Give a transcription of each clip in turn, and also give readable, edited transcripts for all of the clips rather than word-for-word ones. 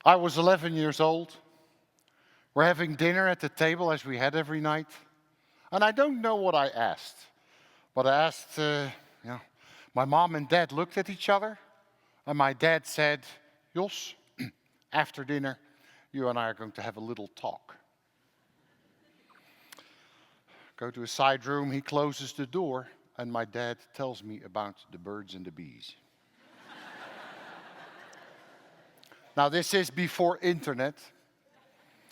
I was 11 years old. We're having dinner at the table as we had every night. And I don't know what I asked. But I asked, my mom and dad looked at each other. And my dad said, Jos, after dinner, you and I are going to have a little talk. Go to a side room, he closes the door, and my dad tells me about the birds and the bees. Now, this is before internet,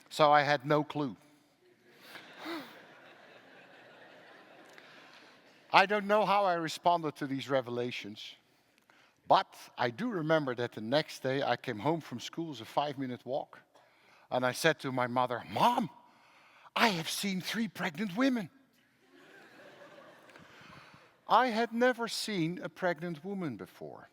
so I had no clue. I don't know how I responded to these revelations, but I do remember that the next day I came home from school. It was a 5-minute walk, and I said to my mother, Mom, I have seen 3 pregnant women. I had never seen a pregnant woman before.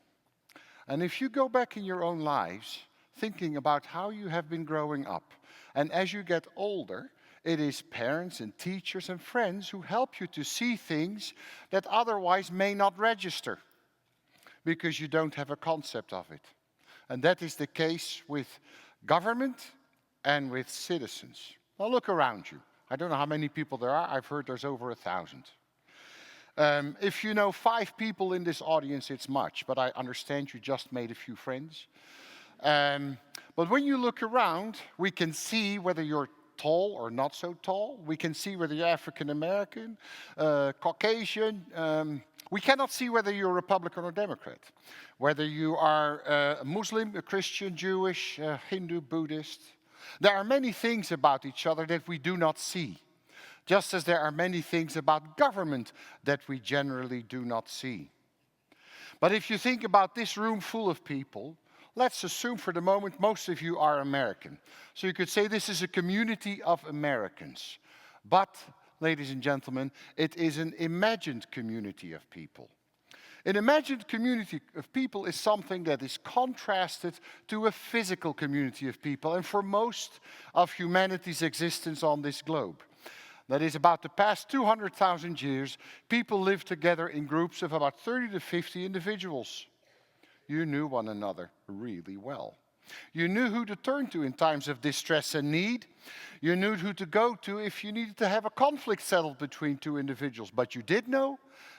And if you go back in your own lives, thinking about how you have been growing up, and as you get older, it is parents and teachers and friends who help you to see things that otherwise may not register because you don't have a concept of it. And that is the case with government and with citizens. Now look around you. I don't know how many people there are. I've heard there's over 1,000. If you know 5 people in this audience, it's much, but I understand you just made a few friends. But when you look around, we can see whether you're tall or not so tall. We can see whether you're African American, Caucasian. We cannot see whether you're Republican or Democrat, whether you are a Muslim, a Christian, Jewish, Hindu, Buddhist. There are many things about each other that we do not see, just as there are many things about government that we generally do not see. But if you think about this room full of people, let's assume for the moment most of you are American. So you could say this is a community of Americans. But, ladies and gentlemen, it is an imagined community of people. An imagined community of people is something that is contrasted to a physical community of people, and for most of humanity's existence on this globe. That is, about the past 200,000 years, people lived together in groups of about 30 to 50 individuals. You knew one another really well. You knew who to turn to in times of distress and need. You knew who to go to if you needed to have a conflict settled between 2 individuals. But you did know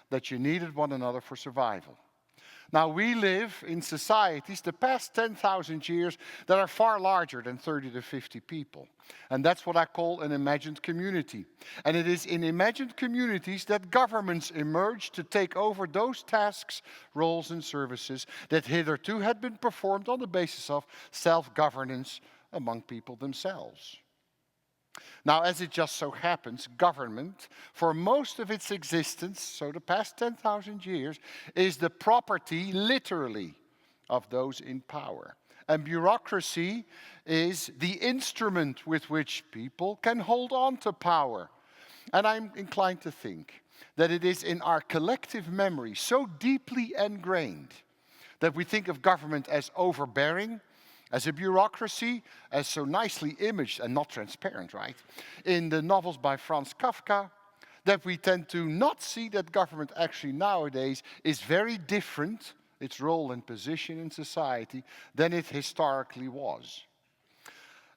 that you needed one another for survival. Now, we live in societies the past 10,000 years that are far larger than 30 to 50 people. And that's what I call an imagined community. And it is in imagined communities that governments emerge to take over those tasks, roles, and services that hitherto had been performed on the basis of self-governance among people themselves. Now, as it just so happens, government, for most of its existence, so the past 10,000 years, is the property, literally, of those in power. And bureaucracy is the instrument with which people can hold on to power. And I'm inclined to think that it is in our collective memory so deeply ingrained that we think of government as overbearing, as a bureaucracy, as so nicely imaged and not transparent, right? In the novels by Franz Kafka, that we tend to not see that government actually nowadays is very different, its role and position in society, than it historically was.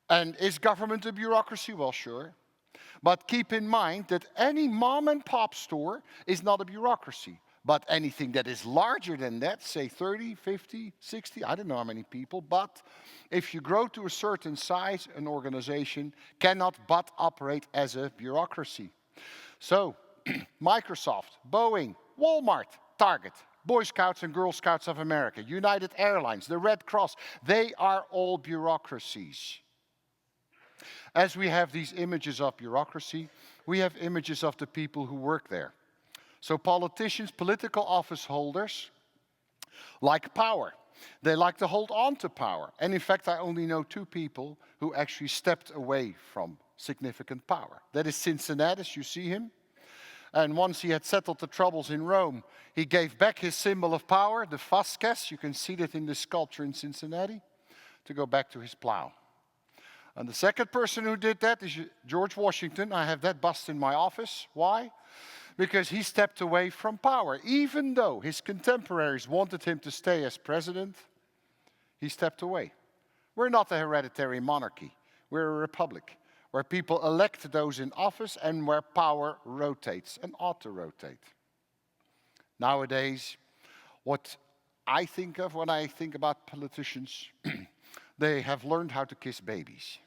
And is government a bureaucracy? Well, sure. But keep in mind that any mom and pop store is not a bureaucracy. But anything that is larger than that, say 30, 50, 60, I don't know how many people, but if you grow to a certain size, an organization cannot but operate as a bureaucracy. So, Microsoft, Boeing, Walmart, Target, Boy Scouts and Girl Scouts of America, United Airlines, the Red Cross, they are all bureaucracies. As we have these images of bureaucracy, we have images of the people who work there. So politicians, political office holders, like power. They like to hold on to power. And in fact, I only know 2 people who actually stepped away from significant power. That is Cincinnatus, you see him. And once he had settled the troubles in Rome, he gave back his symbol of power, the fasces, you can see that in the sculpture in Cincinnati, to go back to his plow. And the second person who did that is George Washington. I have that bust in my office. Why? because he stepped away from power. Even though his contemporaries wanted him to stay as president, he stepped away. We're not a hereditary monarchy. We're a republic where people elect those in office and where power rotates and ought to rotate. Nowadays, what I think of when I think about politicians, they have learned how to kiss babies.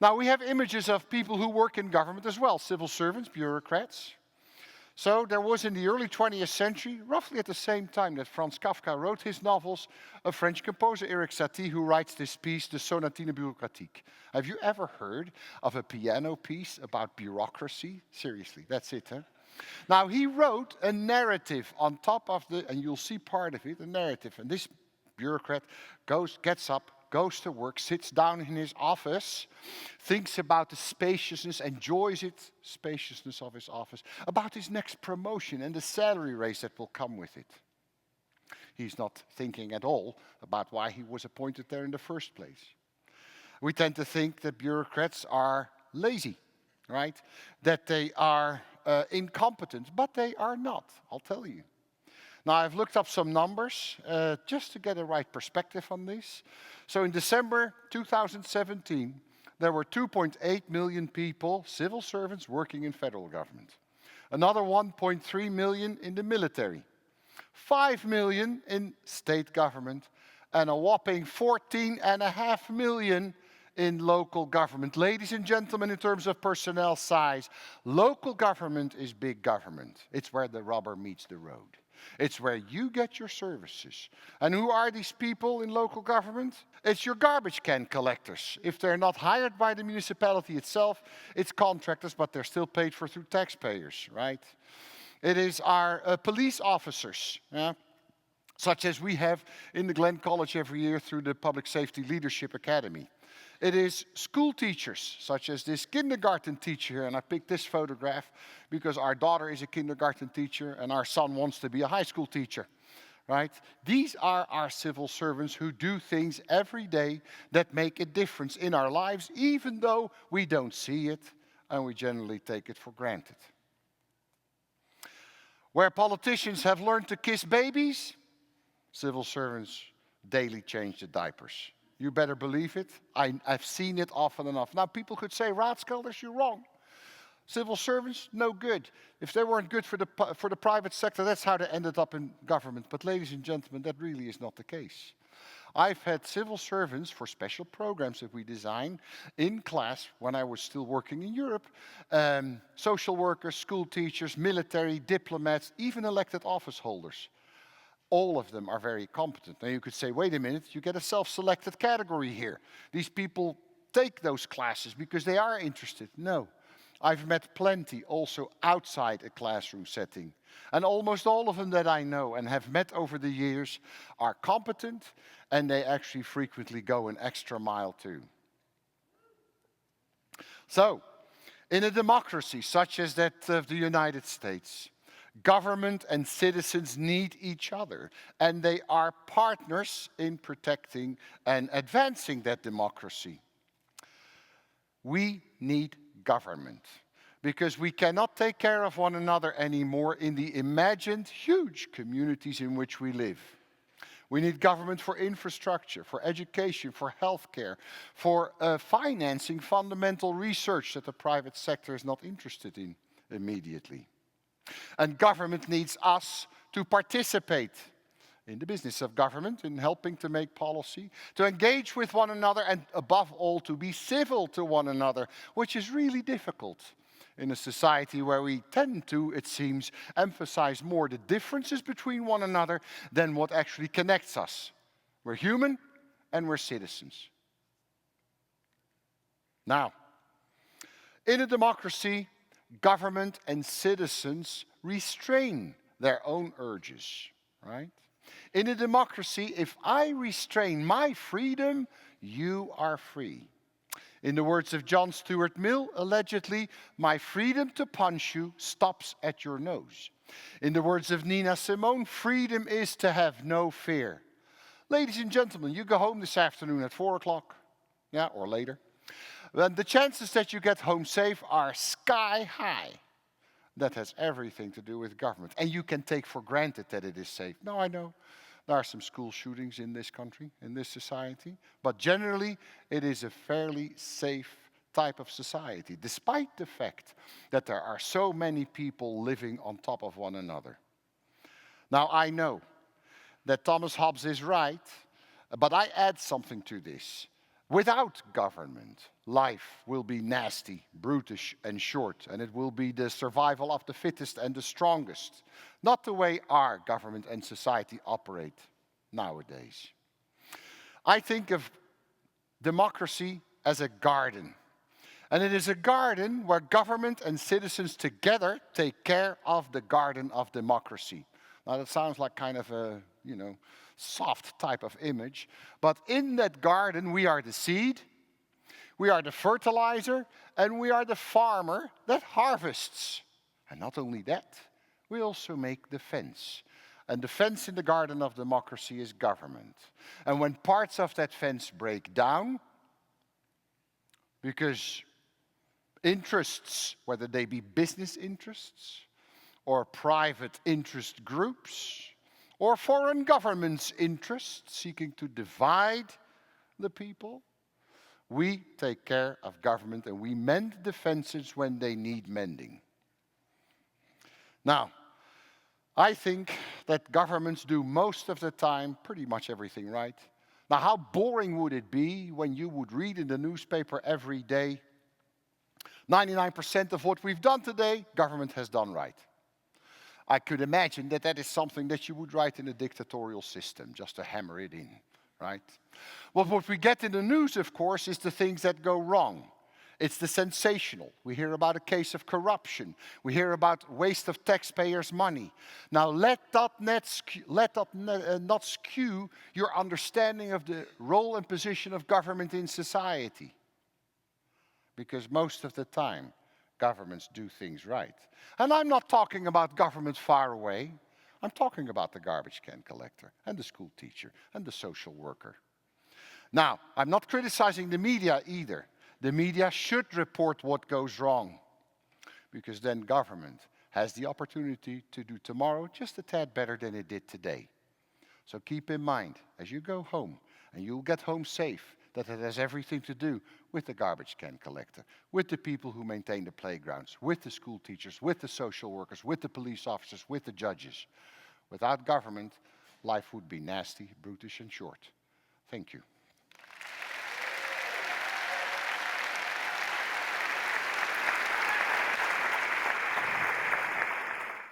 Now, we have images of people who work in government as well, civil servants, bureaucrats. So there was in the early 20th century, roughly at the same time that Franz Kafka wrote his novels, a French composer, Eric Satie, who writes this piece, the Sonatine Bureaucratique. Have you ever heard of a piano piece about bureaucracy? Seriously, that's it, huh? Now, he wrote a narrative on top of and you'll see part of it, a narrative. And this bureaucrat gets up, goes to work, sits down in his office, thinks about the spaciousness, enjoys it, spaciousness of his office, about his next promotion and the salary raise that will come with it. He's not thinking at all about why he was appointed there in the first place. We tend to think that bureaucrats are lazy, right? That they are incompetent, but they are not, I'll tell you. Now, I've looked up some numbers just to get a right perspective on this. So in December 2017, there were 2.8 million people, civil servants, working in federal government. Another 1.3 million in the military. 5 million in state government. And a whopping 14.5 million in local government. Ladies and gentlemen, in terms of personnel size, local government is big government. It's where the rubber meets the road. It's where you get your services. And who are these people in local government? It's your garbage can collectors. If they're not hired by the municipality itself, it's contractors, but they're still paid for through taxpayers, right? It is our police officers, such as we have in the Glen College every year through the Public Safety Leadership Academy. It is school teachers, such as this kindergarten teacher here, and I picked this photograph because our daughter is a kindergarten teacher and our son wants to be a high school teacher, right? These are our civil servants who do things every day that make a difference in our lives, even though we don't see it and we generally take it for granted. Where politicians have learned to kiss babies, civil servants daily change the diapers. You better believe it. I've seen it often enough. Now, people could say, Raadschelders, you're wrong. Civil servants, no good. If they weren't good for the private sector, that's how they ended up in government. But ladies and gentlemen, that really is not the case. I've had civil servants for special programs that we design in class when I was still working in Europe. Social workers, school teachers, military, diplomats, even elected office holders. All of them are very competent. Now you could say, wait a minute, you get a self-selected category here. These people take those classes because they are interested. No, I've met plenty also outside a classroom setting. And almost all of them that I know and have met over the years are competent, and they actually frequently go an extra mile too. So, in a democracy such as that of the United States, government and citizens need each other, and they are partners in protecting and advancing that democracy. We need government because we cannot take care of one another anymore in the imagined huge communities in which we live. We need government for infrastructure, for education, for healthcare, for financing fundamental research that the private sector is not interested in immediately. And government needs us to participate in the business of government, in helping to make policy, to engage with one another, and above all, to be civil to one another, which is really difficult in a society where we tend to, it seems, emphasize more the differences between one another than what actually connects us. We're human and we're citizens. Now, in a democracy, government and citizens restrain their own urges, right? In a democracy, if I restrain my freedom, you are free. In the words of John Stuart Mill, allegedly, my freedom to punch you stops at your nose. In the words of Nina Simone, freedom is to have no fear. Ladies and gentlemen, you go home this afternoon at 4 o'clock, or later. Then the chances that you get home safe are sky high. that has everything to do with government. And you can take for granted that it is safe. No, I know there are some school shootings in this country, in this society, but generally it is a fairly safe type of society, despite the fact that there are so many people living on top of one another. Now, I know that Thomas Hobbes is right, but I add something to this. Without government, life will be nasty, brutish, and short, and it will be the survival of the fittest and the strongest, not the way our government and society operate nowadays. I think of democracy as a garden, and it is a garden where government and citizens together take care of the garden of democracy. Now that sounds like kind of a, soft type of image, but in that garden we are the seed, we are the fertilizer, and we are the farmer that harvests. And not only that, we also make the fence. And the fence in the garden of democracy is government. And when parts of that fence break down, because interests, whether they be business interests, or private interest groups, or foreign governments' interests seeking to divide the people, we take care of government and we mend the fences when they need mending. Now, I think that governments do most of the time pretty much everything right. Now, how boring would it be when you would read in the newspaper every day, 99% of what we've done today, government has done right. I could imagine that that is something that you would write in a dictatorial system, just to hammer it in, right? Well, what we get in the news, of course, is the things that go wrong. It's the sensational. We hear about a case of corruption. We hear about waste of taxpayers' money. Now, let that not skew your understanding of the role and position of government in society. Because most of the time, governments do things right. And I'm not talking about government far away. I'm talking about the garbage can collector and the school teacher and the social worker. Now, I'm not criticizing the media either. The media should report what goes wrong, because then government has the opportunity to do tomorrow just a tad better than it did today. So keep in mind, as you go home, and you'll get home safe, that it has everything to do with the garbage can collector, with the people who maintain the playgrounds, with the school teachers, with the social workers, with the police officers, with the judges. Without government, life would be nasty, brutish, and short. Thank you.